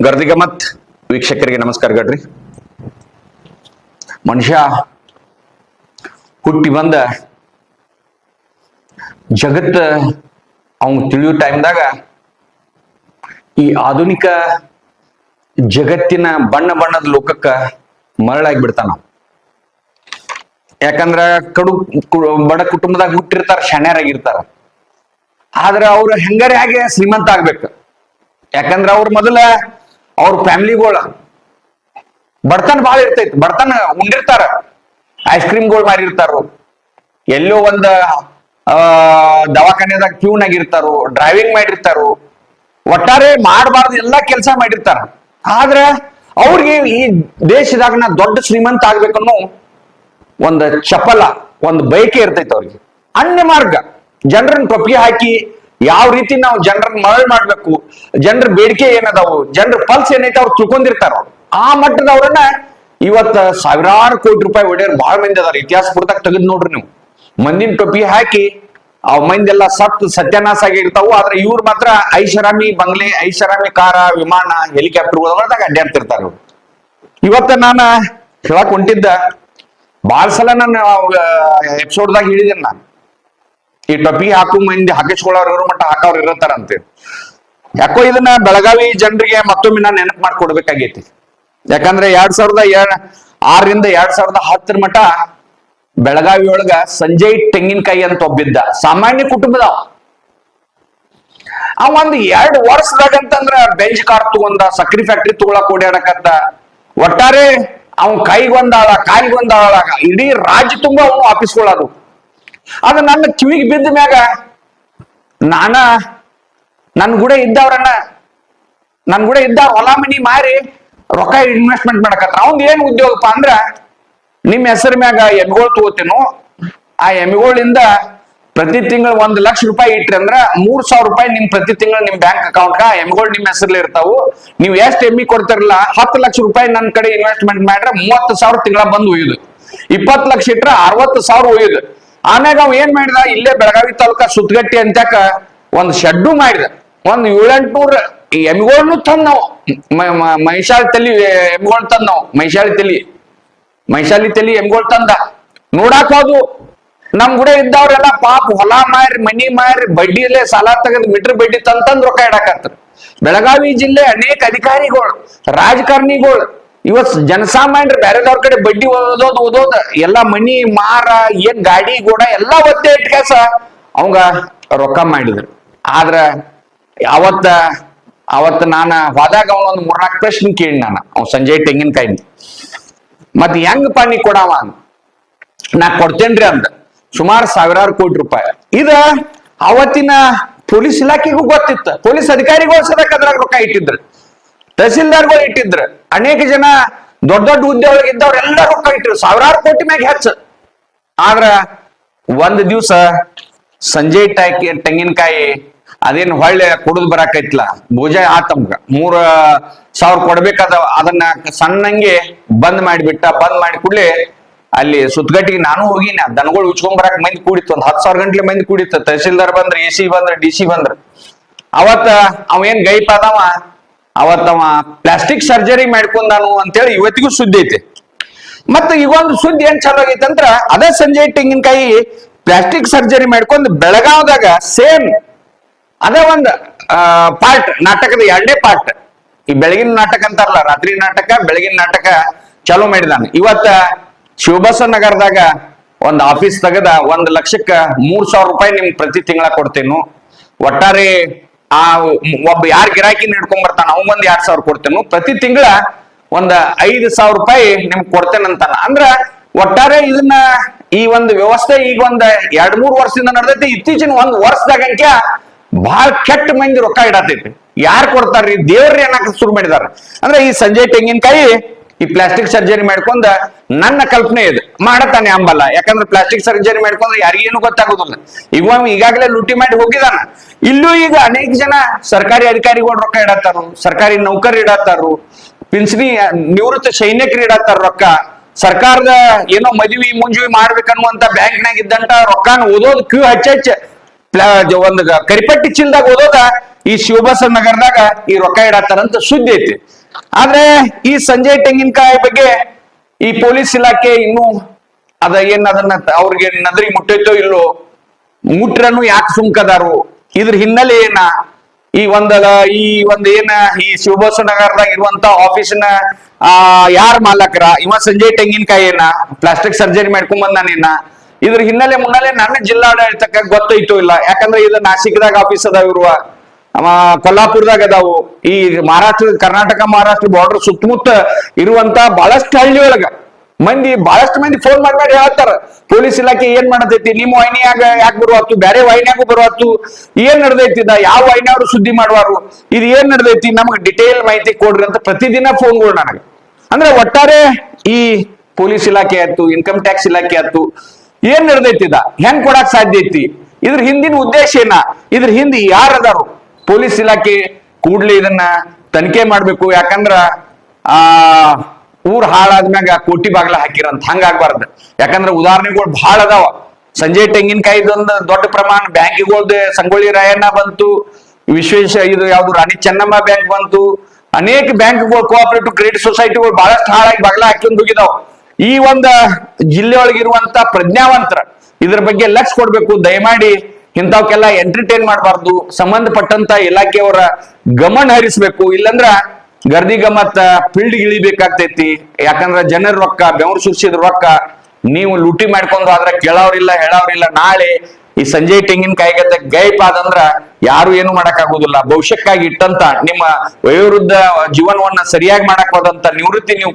ಗರ್ದಿಗಮತ್ ವೀಕ್ಷಕರಿಗೆ ನಮಸ್ಕಾರ ಗಡ್ರಿ. ಮನುಷ್ಯ ಹುಟ್ಟಿ ಬಂದ ಜಗತ್ ಅವನು ತಿಳಿಯೋ ಟೈಮ್ದಾಗ ಈ ಆಧುನಿಕ ಜಗತ್ತಿನ ಬಣ್ಣ ಬಣ್ಣದ ಲೋಕಕ್ಕ ಮರಳಾಗಿ ಬಿಡ್ತಾನ. ಯಾಕಂದ್ರ ಬಡ ಕುಟುಂಬದಾಗ ಹುಟ್ಟಿರ್ತಾರ, ಶಾಣ್ಯರಾಗಿರ್ತಾರ. ಆದ್ರ ಅವ್ರ ಹೆಂಗಾರೆ ಹಾಗೆ ಶ್ರೀಮಂತ ಆಗ್ಬೇಕು. ಯಾಕಂದ್ರ ಅವ್ರ ಮೊದಲ ಅವ್ರ ಫ್ಯಾಮಿಲಿಗಳ ಬಡತನ ಬಹಳ ಇರ್ತೈತಿ. ಬಡತನ ಉಂಡಿರ್ತಾರ, ಐಸ್ ಕ್ರೀಮ್ಗಳು ಮಾರಿರ್ತಾರು, ಎಲ್ಲೋ ಒಂದ ದವಾಖಾನೆದಾಗ ಕ್ಯೂನ್ ಆಗಿರ್ತಾರು, ಡ್ರೈವಿಂಗ್ ಮಾಡಿರ್ತಾರು, ಒಟ್ಟಾರೆ ಮಾಡಬಾರ್ದು ಎಲ್ಲಾ ಕೆಲಸ ಮಾಡಿರ್ತಾರ. ಆದ್ರ ಅವ್ರಿಗೆ ಈ ದೇಶದಾಗ ನಾ ದೊಡ್ಡ ಶ್ರೀಮಂತ ಆಗ್ಬೇಕನ್ನೋ ಒಂದ್ ಚಪಲ, ಒಂದ್ ಬಯಕೆ ಇರ್ತೈತಿ ಅವ್ರಿಗೆ. ಅನ್ಯ ಮಾರ್ಗ, ಜನರನ್ನ ಟೊಪ್ಪಿಗೆ ಹಾಕಿ ಯಾವ ರೀತಿ ನಾವು ಜನರನ್ನ ಮರಳು ಮಾಡ್ಬೇಕು, ಜನರ ಬೇಡಿಕೆ ಏನದಾವು, ಜನರ ಪಲ್ಸ್ ಏನೈತೆ ಅವ್ರು ತಿಳ್ಕೊಂಡಿರ್ತಾರ. ಆ ಮಟ್ಟದವ್ರನ್ನ ಇವತ್ತ ಸಾವಿರಾರು ಕೋಟಿ ರೂಪಾಯಿ ಒಡೆಯರ್ ಬಹಳ ಮಂದಿ ಅದಾರ. ಇತಿಹಾಸ ಪುಸ್ತಕ ತೆಗೆದ್ ನೋಡ್ರಿ ನೀವು. ಮಂದಿನ ಟೊಪ್ಪಿಗೆ ಹಾಕಿ ಅವ್ ಮಂದಿ ಎಲ್ಲ ಸತ್ಯಾನಾಶ ಆಗಿರ್ತಾವು. ಆದ್ರೆ ಇವ್ರು ಮಾತ್ರ ಐಷಾರಾಮಿ ಬಂಗ್ಲೆ, ಐಷಾರಾಮಿ ಕಾರ, ವಿಮಾನ, ಹೆಲಿಕಾಪ್ಟರ್ಗಳದಾಗ ಅಡ್ಡಾಡ್ತಿರ್ತಾರ. ಇವತ್ತ ನಾನು ಹೇಳಕ್ ಹೊಂಟಿದ್ದ ಬಾಳ ಸಲ ನಾನು ಎಪಿಸೋಡ್ದಾಗ ಹೇಳಿದ್ದೇನೆ. ನಾನು ಈ ಟೊಪ್ಪಿಗೆ ಹಾಕು ಮಂದಿ ಹಾಕಿಸ್ಕೊಳ್ಳೋರು ಇರೋ ಮಟ್ಟ ಹಾಕೋರು ಇರತ್ತಾರಂತೆ. ಯಾಕೋ ಇದನ್ನ ಬೆಳಗಾವಿ ಜನರಿಗೆ ಮತ್ತೊಮ್ಮೆ ನಾನು ನೆನಪು ಮಾಡ್ಕೊಡ್ಬೇಕಾಗೈತಿ. ಯಾಕಂದ್ರೆ 2006ರಿಂದ 2010 ಮಟ್ಟ ಬೆಳಗಾವಿ ಒಳಗ ಸಂಜಯ್ ತೆಂಗಿನಕಾಯಿ ಅಂತ ಒಬ್ಬಿದ್ದ ಸಾಮಾನ್ಯ ಕುಟುಂಬದ. ಅವ ಒಂದ್ 2 ವರ್ಷದಾಗಂತಂದ್ರ ಬೆಂಚ್ ಕಾರ್ ತಗೊಂಡ, ಸಕ್ರಿ ಫ್ಯಾಕ್ಟ್ರಿ ತಗೊಳಕ್ ಓಡಾಡಕತ್ತ. ಒಟ್ಟಾರೆ ಅವನ್ ಕೈಗೊಂದಾಳ, ಕಾಲಿಗೊಂದಾಳ, ಇಡೀ ರಾಜ್ಯ ತುಂಬಾ ಅವನು ಆಫೀಸ್ಗಳದು. ಅದು ನನ್ನ ಕಿವಿಗೆ ಬಿದ್ದ ಮ್ಯಾಗ ನನ್ ಕೂಡ ಇದ್ದವ್ರನ್ನ, ನನ್ ಕೂಡ ಇದ್ದ ಹೊಲ ಮನಿ ಮಾರಿ ರೊಕ್ಕ ಇನ್ವೆಸ್ಟ್ಮೆಂಟ್ ಮಾಡಕತ್ತ. ಅವಂದ್ ಏನ್ ಉದ್ಯೋಗಪ್ಪ ಅಂದ್ರ, ನಿಮ್ ಹೆಸರು ಮ್ಯಾಗ ಎಮ್ಮಿಗಳು ತಗೋತೇನು, ಆ ಎಮ್ಮಿಗಳಿಂದ ಪ್ರತಿ ತಿಂಗಳು 1 ಲಕ್ಷ ರೂಪಾಯಿ ಇಟ್ರಿ ಅಂದ್ರ 3,000 ರೂಪಾಯಿ ನಿಮ್ ಪ್ರತಿ ತಿಂಗಳು ನಿಮ್ ಬ್ಯಾಂಕ್ ಅಕೌಂಟ್ ಎಮ್ಮಿಗಳು ನಿಮ್ ಹೆಸರಲ್ಲಿ ಇರ್ತಾವು. ನೀವು ಎಷ್ಟ್ ಎಮ್ಮಿ ಕೊಡ್ತಿರಲ್ಲ 10 ಲಕ್ಷ ರೂಪಾಯಿ ನನ್ನ ಕಡೆ ಇನ್ವೆಸ್ಟ್ಮೆಂಟ್ ಮಾಡ್ರೆ 30,000 ತಿಂಗಳ ಬಂದು ಒಯ್ಯುದು. 20 ಲಕ್ಷ ಇಟ್ರ 60,000 ಒಯ್ಯುದು. ಆಮ್ಯಾಗ ಅವ್ ಏನ್ ಮಾಡಿದ, ಇಲ್ಲೇ ಬೆಳಗಾವಿ ತಾಲೂಕ ಸುತ್ತಗಟ್ಟಿ ಅಂತ್ಯಾಕ ಒಂದ್ ಶೆಡ್ಡು ಮಾಡಿದ. ಒಂದ್ 700-800 ಎಮ್ಮಿಗಳನ್ನು ತಂದ್ ನಾವು ಮೈಸಾಳಿ ತಲಿ ಎಮ್ಮಿಗಳು ತಂದ್ ನಾವು ಮೈಸಾಳಿ ತಲಿ ಎಮ್ಮಿಗಳು ತಂದ ನೋಡಾಕ್ ಹೋದು. ನಮ್ ಕೂಡ ಇದ್ದವ್ರೆಲ್ಲ ಪಾಪ ಹೊಲ ಮಾರಿ, ಮನಿ ಮಾರಿ, ಬಡ್ಡಿಯಲ್ಲೇ ಸಾಲ ತೆಗೆದು ಮೀಟರ್ ಬಡ್ಡಿ ತಂದ್ ರೊಕ್ಕ ಇಡಾಕತ್ತರ. ಬೆಳಗಾವಿ ಜಿಲ್ಲೆ ಅನೇಕ ಅಧಿಕಾರಿಗಳು, ರಾಜಕಾರಣಿಗಳು ಇವತ್ ಜನಸಾಮಾನ್ಯರು ಬೇರೆದವ್ರ ಕಡೆ ಬಡ್ಡಿ ಓದೋದ ಎಲ್ಲಾ ಮನಿ ಮಾರ, ಏನ್ ಗಾಡಿ ಗೋಡ ಎಲ್ಲಾ ಒತ್ತೆ ಇಟ್ಟ ಕೆಲಸ ಅವಂಗ ರೊಕ್ಕ ಮಾಡಿದ್ರು. ಆದ್ರ ಅವತ್ತ ನಾನ ಹೋದಾಗ ಅವನೊಂದು 3-4 ಪ್ರಶ್ನೆ ಕೇಳಿ ಅವ್ನು ಸಂಜಯ್ ತೆಂಗಿನಕಾಯಿ ಮತ್ ಹೆಂಗಪ್ಪ ನೀ ಕೊಡವ, ನಾ ಕೊಡ್ತೇನ್ರಿ ಅಂದ. ಸುಮಾರು ಸಾವಿರಾರು ಕೋಟಿ ರೂಪಾಯಿ. ಇದ ಅವತ್ತಿನ ಪೊಲೀಸ್ ಇಲಾಖೆಗೂ ಗೊತ್ತಿತ್ತು. ಪೊಲೀಸ್ ಅಧಿಕಾರಿಗಳು ಸದಾ ಅದ್ರಾಗ ರೊಕ್ಕ ಇಟ್ಟಿದ್ರು, ತಹಸೀಲ್ದಾರ್ಗಳು ಇಟ್ಟಿದ್ರು, ಅನೇಕ ಜನ ದೊಡ್ಡ ದೊಡ್ಡ ಹುದ್ದೆ ಒಳಗೆ ಇದ್ದವ್ರು ಎಲ್ಲ ರೊಕ್ಕ ಇಟ್ಟಿದ್ರು, ಸಾವಿರಾರು ಕೋಟಿ ಮ್ಯಾಗ ಹೆಚ್ಚ. ಆದ್ರ ಒಂದ್ ದಿವ್ಸ ಸಂಜಯ್ ತೆಂಗಿನಕಾಯಿ ಅದೇನ್ ಹೊಳ್ಳೆ ಕುಡಿದ್ ಬರಾಕೈತ್ಲ, ಭೋಜ ಆತಮ್ಗ 3,000 ಕೊಡ್ಬೇಕಾದ ಅದನ್ನ ಸಣ್ಣಂಗೆ ಬಂದ್ ಮಾಡಿಬಿಟ್ಟ. ಬಂದ್ ಮಾಡಿ ಕೂಡ್ಲೆ ಅಲ್ಲಿ ಸುತ್ತಗಟ್ಟಿಗೆ ನಾನು ಹೋಗಿನ, ದನಗಳು ಉಚ್ಕೊಂಡ್ ಬರಾಕ್ ಮಂದಿ ಕೂಡಿತ್ತು. ಒಂದ್ 10,000 ಗಂಟ್ಲೆ ಮಂದಿ ಕೂಡಿತ್ತು. ತಹಸೀಲ್ದಾರ್ ಬಂದ್ರ, AC ಬಂದ್ರ, DC ಬಂದ್ರ. ಅವತ್ತ ಅವ ಏನ್ ಗೈಪಾದವ, ಅವತ್ತವ ಪ್ಲಾಸ್ಟಿಕ್ ಸರ್ಜರಿ ಮಾಡ್ಕೊಂಡಾನು ಅಂತೇಳಿ ಇವತ್ತಿಗೂ ಸುದ್ದಿ ಐತಿ. ಮತ್ತ ಈಗೊಂದು ಸುದ್ದಿ ಏನ್ ಚಲೋ ಆಗೈತೆ ಅಂದ್ರ, ಅದೇ ಸಂಜಯ್ ತೆಂಗಿನಕಾಯಿ ಪ್ಲಾಸ್ಟಿಕ್ ಸರ್ಜರಿ ಮಾಡ್ಕೊಂಡ್ ಬೆಳಗಾವದಾಗ ಸೇಮ್ ಅದೇ ಒಂದ್ ಪಾರ್ಟ್ ನಾಟಕದ 2ನೇ ಪಾರ್ಟ್. ಈ ಬೆಳಗಿನ ನಾಟಕ ಅಂತಾರಲ್ಲ, ರಾತ್ರಿ ನಾಟಕ ಬೆಳಗಿನ ನಾಟಕ ಚಾಲೂ ಮಾಡಿದಾನ. ಇವತ್ತ ಶಿವಬಸ ನಗರದಾಗ ಒಂದ್ ಆಫೀಸ್ ತೆಗದ 1 ಲಕ್ಷಕ್ಕ 3,000 ರೂಪಾಯಿ ನಿಮ್ಗೆ ಪ್ರತಿ ತಿಂಗಳ ಕೊಡ್ತೇನು. ಒಟ್ಟಾರೆ ಆ ಒಬ್ಬ ಯಾರ್ ಗಿರಾಕಿ ಹಿಡ್ಕೊಂಡ್ ಬರ್ತಾನ ಅವಂಗೊಂದ್ 2,000 ಕೊಡ್ತೇನು. ಪ್ರತಿ ತಿಂಗಳ ಒಂದ್ 5,000 ರೂಪಾಯಿ ನಿಮ್ಗೆ ಕೊಡ್ತೇನಂತಾನ. ಅಂದ್ರ ಒಟ್ಟಾರೆ ಇದನ್ನ ಈ ಒಂದು ವ್ಯವಸ್ಥೆ ಈಗ ಒಂದ್ 2-3 ವರ್ಷದಿಂದ ನಡೆದೈತಿ. ಇತ್ತೀಚಿನ 1 ವರ್ಷದಾಗ ಬಹಳ ಕೆಟ್ಟ ಮಂದಿ ರೊಕ್ಕ ಇಡತೈತಿ. ಯಾರು ಕೊಡ್ತಾರ್ರಿ, ದೇವ್ರಿ ಅನ್ನಕ ಶುರು ಮಾಡಿದಾರ. ಅಂದ್ರೆ ಈ ಸಂಜಯ್ ತೆಂಗಿನಕಾಯಿ ಈ ಪ್ಲಾಸ್ಟಿಕ್ ಸರ್ಜರಿ ಮಾಡ್ಕೊಂಡ, ನನ್ನ ಕಲ್ಪನೆ ಇದು ಮಾಡತಾನೆ ಅಂಬಲ್ಲ. ಯಾಕಂದ್ರೆ ಪ್ಲಾಸ್ಟಿಕ್ ಸರ್ಜರಿ ಮಾಡ್ಕೊಂಡ್ರೆ ಯಾರಿಗೇನು ಗೊತ್ತಾಗೋದಿಲ್ಲ. ಈಗಾಗಲೇ ಲೂಟಿ ಮಾಡಿ ಹೋಗಿದಾನ. ಇಲ್ಲೂ ಈಗ ಅನೇಕ ಜನ ಸರ್ಕಾರಿ ಅಧಿಕಾರಿಗಳು ರೊಕ್ಕ ಇಡತ್ತಾರು, ಸರ್ಕಾರಿ ನೌಕರಿ ಇಡತ್ತಾರು, ಪಿಂಚಣಿ ನಿವೃತ್ತ ಸೈನಿಕರು ಇಡತ್ತಾರ ರೊಕ್ಕ. ಸರ್ಕಾರದ ಏನೋ ಮದ್ವಿ ಮುಂಜುವಿ ಮಾಡ್ಬೇಕನ್ನುವಂತ ಬ್ಯಾಂಕ್ನಾಗ ಇದ್ದಂತ ರೊಕ್ಕನ ಓದೋದು ಕ್ಯೂ ಹಚ್ಚ ಒಂದು ಕರಿಪಟ್ಟಿ ಚಿಲ್ದಾಗ ಓದೋದ ಈ ಶಿವಬಸವ ನಗರದಾಗ ಈ ರೊಕ್ಕ ಇಡತ್ತಾರಂತ ಸುದ್ದಿ ಐತಿ. ಆದ್ರೆ ಈ ಸಂಜಯ್ ತೆಂಗಿನಕಾಯಿ ಬಗ್ಗೆ ಈ ಪೊಲೀಸ್ ಇಲಾಖೆ ಇನ್ನೂ ಅದನ್ನ ಅವ್ರಿಗೆ ನದರಿ ಮುಟ್ಟೈತೋ ಇಲ್ಲೋ, ಮುಟ್ರನು ಯಾಕೆ ಸುಮ್ಕದಾರು, ಇದ್ರ ಹಿನ್ನೆಲೆ ಏನ, ಈ ಒಂದ್ ಏನ ಈ ಶಿವಬಸವ ನಗರದಾಗ ಇರುವಂತ ಆಫೀಸಿನ ಯಾರ ಮಾಲಕರ ಇವ ಸಂಜಯ್ ತೆಂಗಿನಕಾಯಿ ಏನ ಪ್ಲಾಸ್ಟಿಕ್ ಸರ್ಜರಿ ಮಾಡ್ಕೊಂಡ್ ಬಂದಾನೇನ, ಇದ್ರ ಹಿನ್ನೆಲೆ ಮುನ್ನೆಲೆ ನನ್ನ ಜಿಲ್ಲಾಡಳಿತಕ್ಕ ಗೊತ್ತೈತೋ ಇಲ್ಲ. ಯಾಕಂದ್ರೆ ಇದು ನಾಸಿಕ್ದಾಗ ಆಫೀಸ್ ಅದಾವ, ಇರುವ ಕೊಲ್ಲಾಪುರದಾಗ ಅದಾವು, ಈ ಕರ್ನಾಟಕ ಮಹಾರಾಷ್ಟ್ರ ಬಾರ್ಡರ್ ಸುತ್ತಮುತ್ತ ಇರುವಂತ ಬಹಳಷ್ಟು ಹಳ್ಳಿ ಒಳಗ ಬಹಳಷ್ಟು ಮಂದಿ ಫೋನ್ ಮಾಡಿ ಹೇಳ್ತಾರ, ಪೊಲೀಸ್ ಇಲಾಖೆ ಏನ್ ಮಾಡತೈತಿ, ನಿಮ್ಮ ವಾಹಿನಿಯಾಗ ಯಾಕೆ ಬರುವತ್ತು, ಬೇರೆ ವಾಹಿನಿಯಾಗೂ ಬರುವತ್ತು, ಏನ್ ನಡೆದೈತಿದ, ಯಾವ ವಾಹಿನಿಯವರು ಸುದ್ದಿ ಮಾಡುವಾರು, ಇದು ಏನ್ ನಡೆದೈತಿ, ನಮ್ಗೆ ಡಿಟೇಲ್ ಮಾಹಿತಿ ಕೊಡ್ರಿ ಅಂತ ಪ್ರತಿದಿನ ಫೋನ್ಗಳು ನನಗೆ. ಅಂದ್ರೆ ಒಟ್ಟಾರೆ ಈ ಪೊಲೀಸ್ ಇಲಾಖೆ ಆಯ್ತು, ಇನ್ಕಮ್ ಟ್ಯಾಕ್ಸ್ ಇಲಾಖೆ ಆಯ್ತು, ಏನ್ ನಡೆದೈತಿದ, ಹೆಂಗ್ ಕೊಡಕ್ ಸಾಧ್ಯ ಐತಿ, ಇದ್ರ ಹಿಂದಿನ ಉದ್ದೇಶ ಏನ, ಇದ್ರ ಹಿಂದೆ ಯಾರದಾರು, ಪೊಲೀಸ್ ಇಲಾಖೆ ಕೂಡ್ಲೆ ಇದನ್ನ ತನಿಖೆ ಮಾಡ್ಬೇಕು. ಯಾಕಂದ್ರ ಊರ್ ಹಾಳಾದ್ಮ್ಯಾಗ ಕೋಟಿ ಬಾಗ್ಲ ಹಾಕಿರಂತ ಹಂಗಾಗ್ಬಾರ್ದು. ಯಾಕಂದ್ರ ಉದಾಹರಣೆಗಳು ಬಹಳ ಅದಾವ. ಸಂಜಯ್ ತೆಂಗಿನಕಾಯಿದೊಂದು ದೊಡ್ಡ ಪ್ರಮಾಣ ಬ್ಯಾಂಕ್ಗಳದ್ದು ಸಂಗೊಳ್ಳಿ ರಾಯಣ್ಣ ಬಂತು, ಇದು ಯಾವ್ದು ರಾಣಿ ಚೆನ್ನಮ್ಮ ಬ್ಯಾಂಕ್ ಬಂತು, ಅನೇಕ ಬ್ಯಾಂಕ್ಗಳು ಕೋಆಪರೇಟಿವ್ ಕ್ರೆಡಿಟ್ ಸೊಸೈಟಿಗಳು ಬಹಳಷ್ಟು ಹಾಳಾಗಿ ಬಾಗ್ಲ ಹಾಕಿಕೊಂಡು ಹೋಗಿದಾವ. ಈ ಒಂದ ಜಿಲ್ಲೆ ಒಳಗಿರುವಂತ ಪ್ರಜ್ಞಾವಂತರ ಇದ್ರ ಬಗ್ಗೆ ಲಕ್ಷ ಕೊಡ್ಬೇಕು. ದಯಮಾಡಿ ಇಂಥವಕ್ಕೆಲ್ಲ ಎಂಟರ್ಟೈನ್ ಮಾಡಬಾರ್ದು, ಸಂಬಂಧಪಟ್ಟಂತ ಇಲಾಖೆಯವರ ಗಮನ ಹರಿಸ್ಬೇಕು. ಇಲ್ಲಂದ್ರ ಗರ್ದಿ ಗಮ್ಮತ್ತ ಫೀಲ್ಡ್ ಇಳಿಬೇಕಾಗ್ತೈತಿ. ಯಾಕಂದ್ರ ಜನರ ರೊಕ್ಕ, ಬೆವರು ಸುರಿಸಿದ ರೊಕ್ಕ ನೀವು ಲೂಟಿ ಮಾಡ್ಕೊಂಡು ಆದ್ರೆ ಕೇಳೋರಿಲ್ಲ ಹೇಳೋರಿಲ್ಲ. ನಾಳೆ ಈ ಸಂಜಯ್ ತೆಂಗಿನಕಾಯಿಗತ್ತ ಗೈಪ್ ಆದಂದ್ರ ಯಾರು ಏನು ಮಾಡಕ್ ಆಗುದಿಲ್ಲ. ಭವಿಷ್ಯಕ್ಕಾಗಿ ಇಟ್ಟಂತ ನಿಮ್ಮ ವಯೋವೃದ್ಧ ಜೀವನವನ್ನ ಸರಿಯಾಗಿ ಮಾಡಕ್ ಹೋದಂತ ನಿವೃತ್ತಿ ನೀವು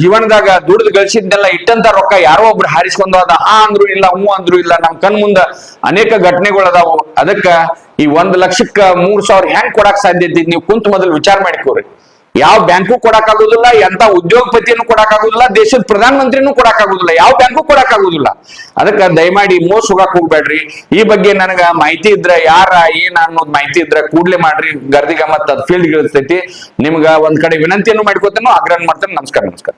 ಜೀವನದಾಗ ದುಡ್ದು ಗಳಿಸಿದ್ದೆಲ್ಲ ಇಟ್ಟಂತ ರೊಕ್ಕ ಯಾರೋ ಒಬ್ರು ಹಾರಿಸ್ಕೊಂಡು ಅದ ಹಾ ಅಂದ್ರು ಇಲ್ಲ, ಹೂ ಅಂದ್ರು ಇಲ್ಲ. ನಮ್ ಕಣ್ ಮುಂದ ಅನೇಕ ಘಟನೆಗಳು ಅದಾವು. ಅದಕ್ಕ ಈ 1,00,000ಕ್ಕ 3,000 ಹೆಂಗ್ ಕೊಡಕ್ ಸಾಧ್ಯತೆ ನೀವು ಕುಂತ ಮೊದಲು ವಿಚಾರ ಮಾಡಿಕೋರಿ. ಯಾವ ಬ್ಯಾಂಕು ಕೊಡಕ್ ಆಗುದಿಲ್ಲ, ಎಂತ ಉದ್ಯೋಗಪತಿಯನ್ನು ಕೊಡಕ್ ಆಗುದಿಲ್ಲ, ದೇಶದ ಪ್ರಧಾನ ಮಂತ್ರಿನೂ ಕೊಡಕ್ ಆಗುದಿಲ್ಲ, ಯಾವ ಬ್ಯಾಂಕು ಕೊಡಕ್ ಆಗುದಿಲ್ಲ. ಅದಕ್ಕ ದಯಮಾಡಿ ಮೋಸ ಹೋಗಕ್ ಹೋಗ್ಬೇಡ್ರಿ. ಈ ಬಗ್ಗೆ ನನಗ ಮಾಹಿತಿ ಇದ್ರ ಯಾರ ಏನ ಅನ್ನೋದು ಮಾಹಿತಿ ಇದ್ರ ಕೂಡ್ಲೆ ಮಾಡ್ರಿ. ಗರ್ದಿಗ ಮತ್ತ ಫೀಲ್ಡ್ ಇರ್ತೈತಿ. ನಿಮ್ಗ ಒಂದ್ ಕಡೆ ವಿನಂತಿಯನ್ನು ಮಾಡ್ಕೋತೇನೋ, ಆಗ್ರಹ ಮಾಡ್ತೇನೆ. ನಮಸ್ಕಾರ.